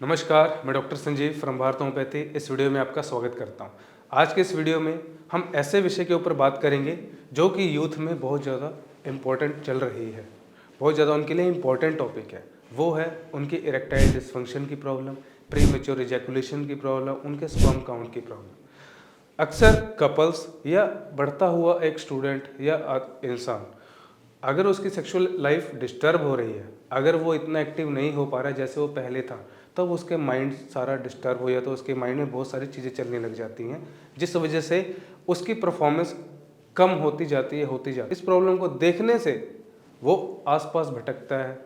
नमस्कार, मैं doctor Sanjeev from Bharat homeopathy इस वीडियो में आपका स्वागत करता हूं। आज के इस वीडियो में हम ऐसे विषय के ऊपर बात करेंगे जो कि यूथ में बहुत ज़्यादा इम्पोर्टेंट चल रही है, बहुत ज़्यादा उनके लिए इम्पोर्टेंट टॉपिक है। वो है उनकी इरेक्टाइल डिसफंक्शन की प्रॉब्लम, प्रीमेच्योर इजैकुलेशन की प्रॉब्लम, उनके स्पर्म काउंट की प्रॉब्लम। अक्सर कपल्स या बढ़ता हुआ एक स्टूडेंट या इंसान, अगर उसकी सेक्सुअल लाइफ डिस्टर्ब हो रही है, अगर वो इतना एक्टिव नहीं हो पा रहा है जैसे वो पहले था, तब उसके माइंड सारा डिस्टर्ब हो जाता है, तो उसके माइंड में बहुत सारी चीज़ें चलने लग जाती हैं, जिस वजह से उसकी परफॉर्मेंस कम होती जाती है। इस प्रॉब्लम को देखने से वो आसपास भटकता है,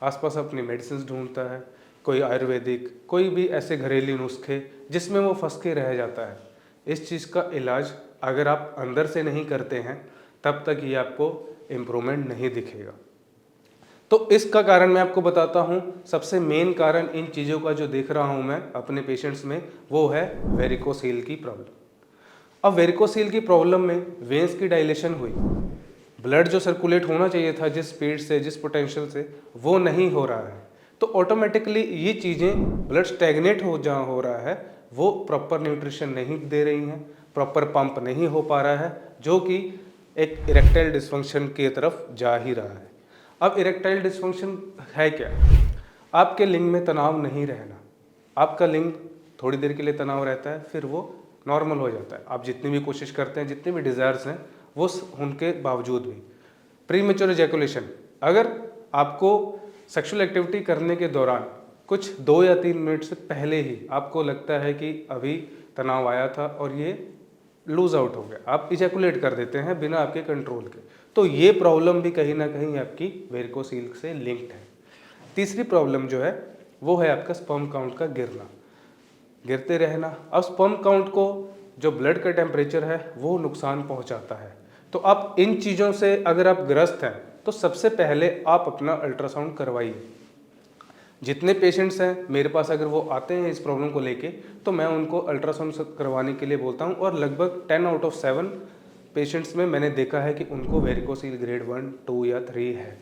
आसपास अपनी मेडिसिन ढूंढता है, कोई आयुर्वेदिक, कोई भी ऐसे घरेलू नुस्खे जिसमें वो फंस के रह जाता है। इस चीज़ का इलाज अगर आप अंदर से नहीं करते हैं तब तक ये आपको इम्प्रूवमेंट नहीं दिखेगा। तो इसका कारण मैं आपको बताता हूँ। सबसे मेन कारण इन चीज़ों का जो देख रहा हूँ मैं अपने पेशेंट्स में, वो है वेरिकोसील की प्रॉब्लम। अब वेरिकोसील की प्रॉब्लम में वेन्स की डायलेशन हुई, ब्लड जो सर्कुलेट होना चाहिए था जिस स्पीड से, जिस पोटेंशियल से, वो नहीं हो रहा है। तो ऑटोमेटिकली ये चीज़ें, ब्लड स्टैग्नेट हो जहाँ हो रहा है, वो प्रॉपर न्यूट्रिशन नहीं दे रही हैं, प्रॉपर पंप नहीं हो पा रहा है, जो कि एक इरेक्टाइल डिसफंक्शन की तरफ जा ही रहा है। अब इरेक्टाइल डिसफंक्शन है क्या? आपके लिंग में तनाव नहीं रहना। आपका लिंग थोड़ी देर के लिए तनाव रहता है, फिर वो नॉर्मल हो जाता है। आप जितनी भी कोशिश करते हैं, जितने भी डिज़ायर्स हैं, वो उनके बावजूद भी। प्रीमेच्योर इजैकुलेशन, अगर आपको सेक्सुअल एक्टिविटी करने के दौरान कुछ 2 या 3 मिनट से पहले ही आपको लगता है कि अभी तनाव आया था और ये लूज आउट हो गया, आप इजैकुलेट कर देते हैं बिना आपके कंट्रोल के, तो ये प्रॉब्लम भी कहीं ना कहीं आपकी वेरिकोसील से लिंक्ड है। तीसरी प्रॉब्लम जो है वो है आपका स्पर्म काउंट का गिरना, गिरते रहना। अब स्पर्म काउंट को जो ब्लड का टेम्परेचर है वो नुकसान पहुंचाता है। तो आप इन चीज़ों से अगर आप ग्रस्त हैं तो सबसे पहले आप अपना अल्ट्रासाउंड करवाइए। जितने पेशेंट्स हैं मेरे पास, अगर वो आते हैं इस प्रॉब्लम को लेके, तो मैं उनको अल्ट्रासाउंड करवाने के लिए बोलता हूँ, और लगभग 10 आउट ऑफ 7 पेशेंट्स में मैंने देखा है कि उनको वेरिकोसील ग्रेड 1, 2 या 3 है।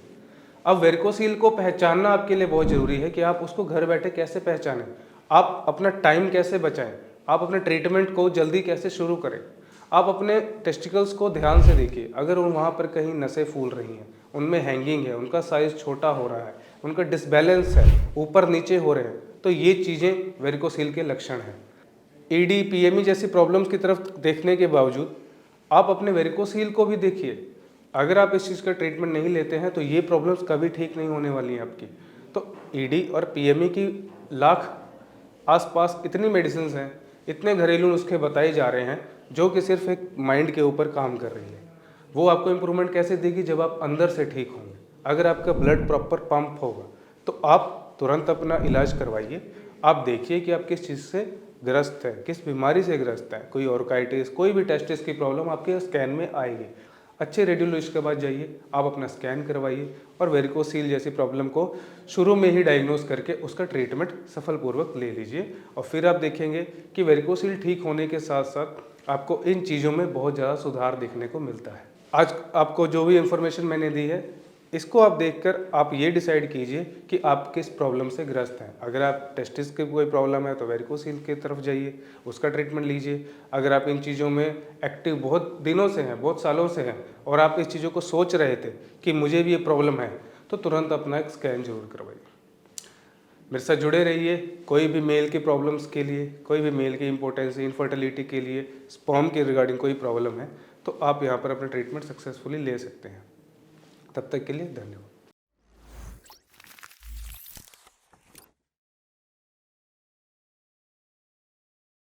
अब वेरिकोसील को पहचानना आपके लिए बहुत ज़रूरी है कि आप उसको घर बैठे कैसे पहचानें, आप अपना टाइम कैसे बचाएं, आप अपने ट्रीटमेंट को जल्दी कैसे शुरू करें। आप अपने टेस्टिकल्स को ध्यान से देखिए, अगर वहाँ पर कहीं नसें फूल रही हैं, उनमें हैंगिंग है, उनका साइज़ छोटा हो रहा है, उनका डिसबैलेंस है, ऊपर नीचे हो रहे हैं, तो ये चीज़ें वेरिकोसील के लक्षण हैं। ईडी, पीएमई जैसी प्रॉब्लम्स की तरफ देखने के बावजूद आप अपने वेरिकोसील को भी देखिए। अगर आप इस चीज़ का ट्रीटमेंट नहीं लेते हैं तो ये प्रॉब्लम्स कभी ठीक नहीं होने वाली हैं आपकी। तो ईडी और पीएमई की लाख आसपास इतनी मेडिसिन हैं, इतने घरेलू नुस्खे बताए जा रहे हैं जो कि सिर्फ एक माइंड के ऊपर काम कर रही है। वो आपको इम्प्रूवमेंट कैसे देगी? जब आप अंदर से ठीक होंगे, अगर आपका ब्लड प्रॉपर पंप होगा, तो आप तुरंत अपना इलाज करवाइए। आप देखिए कि आप किस चीज़ से ग्रस्त है, किस बीमारी से ग्रस्त है। कोई ऑर्काइटिस, कोई भी टेस्टिस की प्रॉब्लम आपके स्कैन में आएगी। अच्छे रेडियोलॉजिस्ट के पास जाइए, आप अपना स्कैन करवाइए और वेरिकोसील जैसी प्रॉब्लम को शुरू में ही डायग्नोस करके उसका ट्रीटमेंट सफलपूर्वक ले लीजिए, और फिर आप देखेंगे कि वेरिकोसील ठीक होने के साथ साथ आपको इन चीज़ों में बहुत ज़्यादा सुधार देखने को मिलता है। आज आपको जो भी इन्फॉर्मेशन मैंने दी है, इसको आप देखकर आप ये डिसाइड कीजिए कि आप किस प्रॉब्लम से ग्रस्त हैं। अगर आप टेस्टिस की कोई प्रॉब्लम है तो वेरिकोसील की तरफ जाइए, उसका ट्रीटमेंट लीजिए। अगर आप इन चीज़ों में एक्टिव बहुत दिनों से हैं, बहुत सालों से हैं, और आप इस चीज़ों को सोच रहे थे कि मुझे भी ये प्रॉब्लम है, तो तुरंत अपना एक स्कैन जरूर करवाइए। मेरे साथ जुड़े रहिए। कोई भी मेल की प्रॉब्लम्स के लिए, कोई भी मेल की इम्पोर्टेंसी, इनफर्टिलिटी के लिए, स्पर्म के रिगार्डिंग कोई प्रॉब्लम है, तो आप यहाँ पर अपना ट्रीटमेंट सक्सेसफुली ले सकते हैं। तब तक के लिए धन्यवाद।